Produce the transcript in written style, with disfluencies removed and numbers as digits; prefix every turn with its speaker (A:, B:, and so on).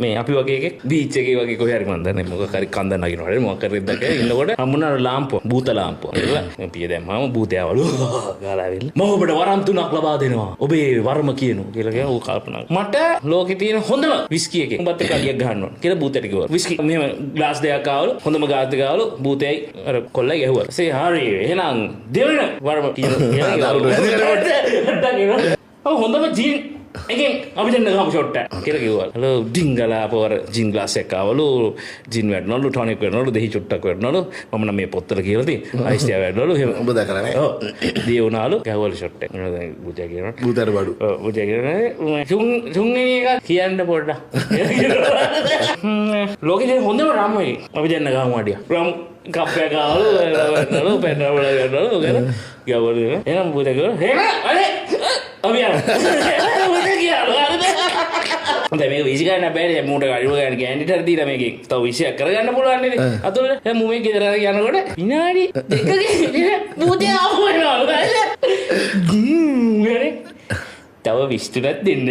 A: මේ අපි වගේ එකෙක් බීච් එකේ වගේ කොහේ හරි මන් දන්නේ මොකක් හරි කන්ද නගිනවලු මොකක් හරි දෙයක් ඉන්නකොට හම්බුණා ලාම්පුව භූත ලාම්පුව මම පිය දැම්මම භූතයවලු ගාලා ඇවිල්ලා මම ඔබට වරම් 3ක් ලබා දෙනවා ඔබේ වර්ම කියනවා කියලා කියන ඌ කල්පනා මට ලෝකේ තියෙන හොඳම විස්කි එකේ උඹත් එක්ක අඩියක් ගහන්න ඕන කියලා භූතයට කිව්වා විස්කි මෙහෙම ග්ලාස් දෙකක් ආවලු හොඳම ගාස් දෙක ආවලු භූතයයි අර කොල්ලයි ගැහුවා සේ හරි එහෙනම් දෙවෙනි වර්ම කියනවා හොඳම ජීන් එකෙන් අපි දෙන්න ගහමු ෂොට් එක කියලා කිව්වා. හලෝ ඩිංගලා පොර ජින් ග්ලාස් එකක් ආවලු ජින් වැටනවලු ටොනික් වැටනවලු දෙහි චුට්ටක් වැටනවලු මම නම් මේ පොත්තල කියලා තියෙන අයිස් ටික වැටනවලු එහෙම ඔබ දැකලා නෑ. ඔව්. දී වුණාලු ගැහුවලු ෂොට් එක. මොනවද බුතේ කියනවා. බුතර බඩු. ඔව් බුතේ කියනවා. තුන්වෙනි එක කියන්න පොඩ්ඩක්. ලෝකේ හොඳම රම් එක. අපි දෙන්න ගහමු අඩිය. රම් කප්පයක් ආවලු වැටනවලු පෙන්නවලු වැටනවලු කියලා ගැහුවලු. එහෙනම් බුතේ කියනවා. හේම අනේ අපි යනවා. දැන් මේක විසි ගන්න බෑනේ මූට ගාඩිව ගන්න කැන්ඩිඩේට් දීලා මේකේ තව 20ක් කරගන්න පුළුවන් නේද අතොල දැන් මූ මේ ගෙදර යනකොට විනාඩි දෙකකින් බුතේ ආපු වෙනවා තව 20ක් දෙන්නද